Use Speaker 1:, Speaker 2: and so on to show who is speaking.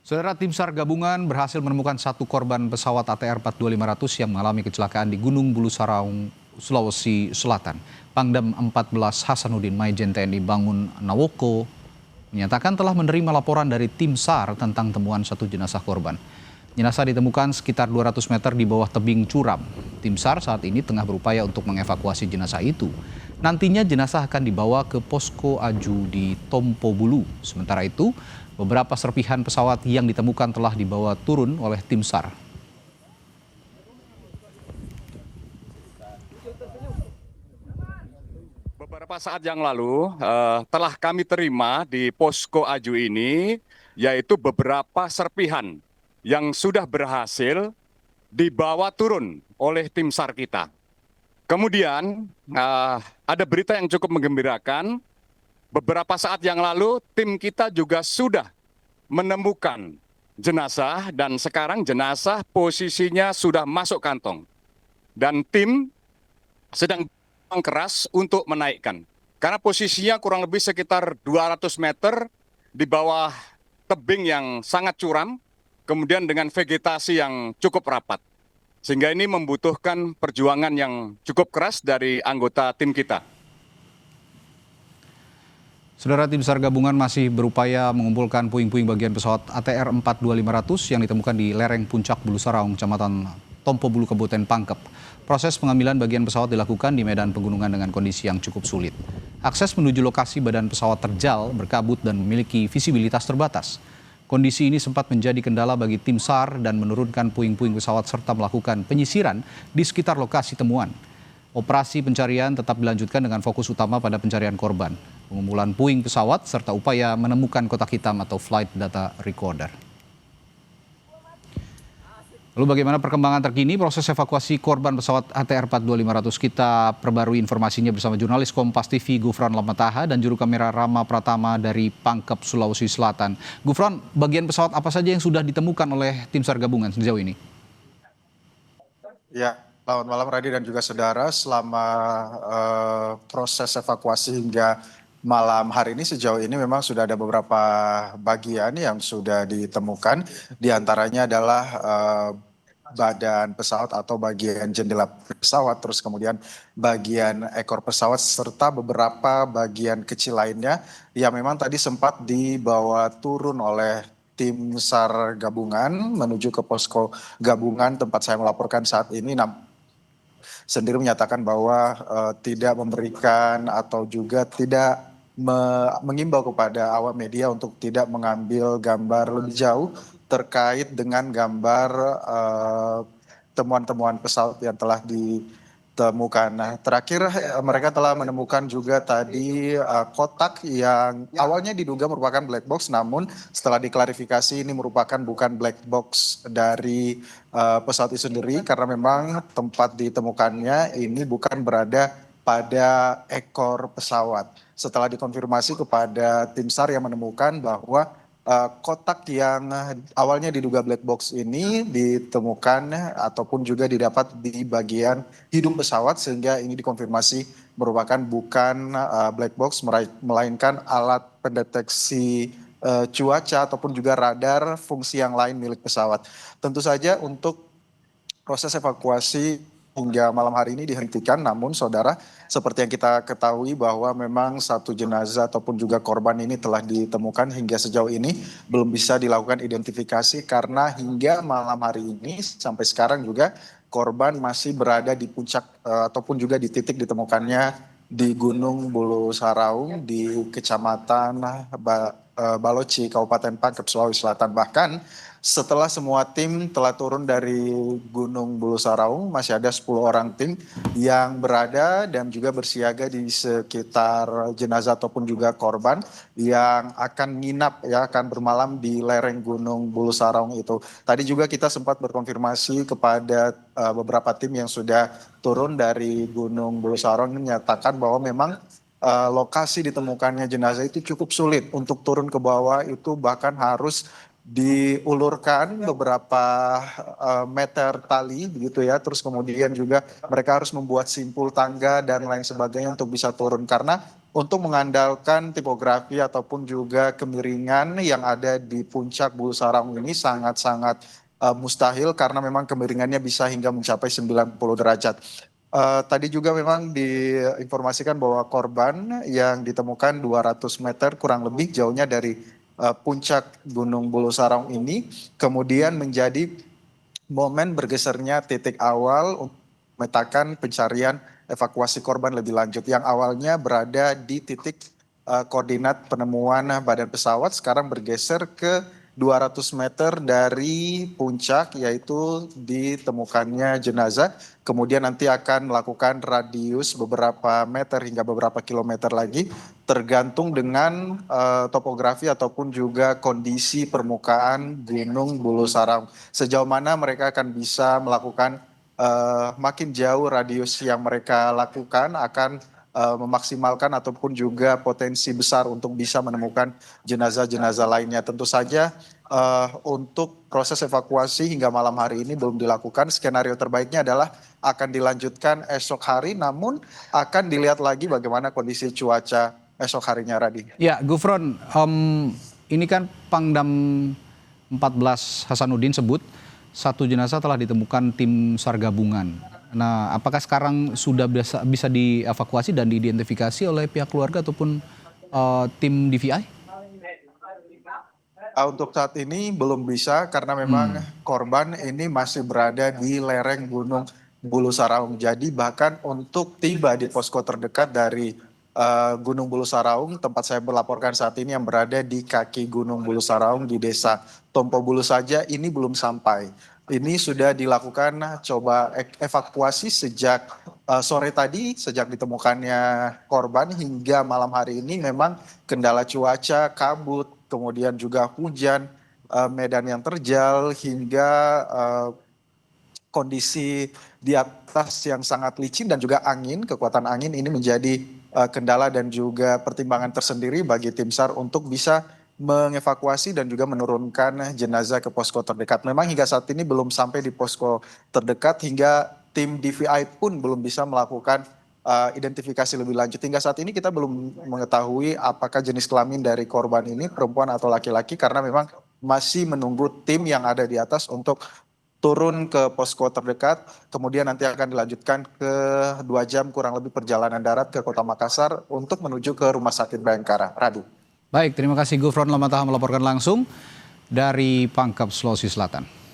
Speaker 1: Saudara, tim SAR gabungan berhasil menemukan satu korban pesawat ATR 42500 yang mengalami kecelakaan di Gunung Bulu Saraung, Sulawesi Selatan. Pangdam 14 Hasanuddin Maijen TNI Bangun Nawoko menyatakan telah menerima laporan dari tim SAR tentang temuan satu jenazah korban. Jenazah ditemukan sekitar 200 meter di bawah tebing curam. Tim SAR saat ini tengah berupaya untuk mengevakuasi jenazah itu. Nantinya jenazah akan dibawa ke Posko Aju di Tompo Bulu. Sementara itu, beberapa serpihan pesawat yang ditemukan telah dibawa turun oleh tim SAR.
Speaker 2: Beberapa saat yang lalu telah kami terima di Posko Aju ini, yaitu beberapa serpihan yang sudah berhasil dibawa turun oleh tim SAR kita. Kemudian ada berita yang cukup menggembirakan, beberapa saat yang lalu tim kita juga sudah menemukan jenazah dan sekarang jenazah posisinya sudah masuk kantong. Dan tim sedang keras untuk menaikkan. Karena posisinya kurang lebih sekitar 200 meter di bawah tebing yang sangat curam, kemudian dengan vegetasi yang cukup rapat. Sehingga ini membutuhkan perjuangan yang cukup keras dari anggota tim kita.
Speaker 1: Saudara, tim SAR gabungan masih berupaya mengumpulkan puing-puing bagian pesawat ATR 42500 yang ditemukan di lereng puncak Bulu Saraung, Kecamatan Tompo Bulu, Kabupaten Pangkep. Proses pengambilan bagian pesawat dilakukan di medan pegunungan dengan kondisi yang cukup sulit. Akses menuju lokasi badan pesawat terjal, berkabut, dan memiliki visibilitas terbatas. Kondisi ini sempat menjadi kendala bagi tim SAR dan menurunkan puing-puing pesawat serta melakukan penyisiran di sekitar lokasi temuan. Operasi pencarian tetap dilanjutkan dengan fokus utama pada pencarian korban, pengumpulan puing pesawat, serta upaya menemukan kotak hitam atau flight data recorder. Lalu bagaimana perkembangan terkini proses evakuasi korban pesawat ATR 42500? Kita perbarui informasinya bersama jurnalis Kompas TV Gufron Lamataha dan juru kamera Rama Pratama dari Pangkep, Sulawesi Selatan. Gufron, bagian pesawat apa saja yang sudah ditemukan oleh tim SAR gabungan sejauh ini?
Speaker 3: Ya, selamat malam Radi dan juga saudara. Selama proses evakuasi hingga malam hari ini sejauh ini memang sudah ada beberapa bagian yang sudah ditemukan. Di antaranya adalah badan pesawat atau bagian jendela pesawat, terus kemudian bagian ekor pesawat serta beberapa bagian kecil lainnya yang memang tadi sempat dibawa turun oleh tim SAR gabungan menuju ke posko gabungan tempat saya melaporkan saat ini. Sendiri menyatakan bahwa tidak memberikan atau juga tidak mengimbau kepada awak media untuk tidak mengambil gambar lebih jauh terkait dengan gambar temuan-temuan pesawat yang telah ditemukan. Nah, terakhir mereka telah menemukan juga tadi kotak yang awalnya diduga merupakan black box, namun setelah diklarifikasi ini merupakan bukan black box dari pesawat itu sendiri, karena memang tempat ditemukannya ini bukan berada pada ekor pesawat. Setelah dikonfirmasi kepada tim SAR yang menemukan bahwa kotak yang awalnya diduga black box ini ditemukan ataupun juga didapat di bagian hidung pesawat, sehingga ini dikonfirmasi merupakan bukan black box melainkan alat pendeteksi cuaca ataupun juga radar fungsi yang lain milik pesawat. Tentu saja untuk proses evakuasi hingga malam hari ini dihentikan, namun saudara, seperti yang kita ketahui bahwa memang satu jenazah ataupun juga korban ini telah ditemukan hingga sejauh ini belum bisa dilakukan identifikasi karena hingga malam hari ini sampai sekarang juga korban masih berada di puncak ataupun juga di titik ditemukannya di Gunung Bulu Saraung di Kecamatan Baloci, Kabupaten Pangkep, Sulawesi Selatan. Bahkan setelah semua tim telah turun dari Gunung Bulu Saraung, masih ada 10 orang tim yang berada dan juga bersiaga di sekitar jenazah ataupun juga korban yang akan nginap, ya, akan bermalam di lereng Gunung Bulu Saraung itu. Tadi juga kita sempat berkonfirmasi kepada beberapa tim yang sudah turun dari Gunung Bulu Saraung, menyatakan bahwa memang lokasi ditemukannya jenazah itu cukup sulit untuk turun ke bawah, itu bahkan harus diulurkan beberapa meter tali begitu ya, terus kemudian juga mereka harus membuat simpul tangga dan lain sebagainya untuk bisa turun, karena untuk mengandalkan tipografi ataupun juga kemiringan yang ada di puncak Bulu Saraung ini sangat-sangat mustahil, karena memang kemiringannya bisa hingga mencapai 90 derajat. Tadi juga memang diinformasikan bahwa korban yang ditemukan 200 meter kurang lebih jauhnya dari puncak Gunung Bulu Saraung ini, kemudian menjadi momen bergesernya titik awal untuk memetakan pencarian evakuasi korban lebih lanjut, yang awalnya berada di titik koordinat penemuan badan pesawat, sekarang bergeser ke 200 meter dari puncak, yaitu ditemukannya jenazah. Kemudian nanti akan melakukan radius beberapa meter hingga beberapa kilometer lagi, tergantung dengan topografi ataupun juga kondisi permukaan Gunung Bulu Saraung. Sejauh mana mereka akan bisa melakukan makin jauh radius yang mereka lakukan akan memaksimalkan ataupun juga potensi besar untuk bisa menemukan jenazah-jenazah lainnya. Tentu saja untuk proses evakuasi hingga malam hari ini belum dilakukan. Skenario terbaiknya adalah akan dilanjutkan esok hari, namun akan dilihat lagi bagaimana kondisi cuaca esok harinya, Radi.
Speaker 1: Ya, Gufron, ini kan Pangdam 14 Hasanuddin sebut satu jenazah telah ditemukan tim SAR gabungan. Nah, apakah sekarang sudah bisa dievakuasi dan diidentifikasi oleh pihak keluarga ataupun tim DVI?
Speaker 3: Untuk saat ini belum bisa, karena memang korban ini masih berada di lereng Gunung Bulu Saraung. Jadi bahkan untuk tiba di posko terdekat dari Gunung Bulu Saraung, tempat saya melaporkan saat ini yang berada di kaki Gunung Bulu Saraung di desa Tompo Bulu saja, ini belum sampai. Ini sudah dilakukan coba evakuasi sejak sore tadi, sejak ditemukannya korban hingga malam hari ini memang kendala cuaca, kabut, kemudian juga hujan, medan yang terjal, hingga kondisi di atas yang sangat licin dan juga angin, kekuatan angin ini menjadi kendala dan juga pertimbangan tersendiri bagi tim SAR untuk bisa mengevakuasi dan juga menurunkan jenazah ke posko terdekat. Memang hingga saat ini belum sampai di posko terdekat, hingga tim DVI pun belum bisa melakukan identifikasi lebih lanjut. Hingga saat ini kita belum mengetahui apakah jenis kelamin dari korban ini perempuan atau laki-laki, karena memang masih menunggu tim yang ada di atas untuk turun ke posko terdekat, kemudian nanti akan dilanjutkan ke 2 jam kurang lebih perjalanan darat ke Kota Makassar untuk menuju ke Rumah Sakit Bayangkara. Radu.
Speaker 1: Baik, terima kasih Gufron Lamataha melaporkan langsung dari Pangkep, Sulawesi Selatan.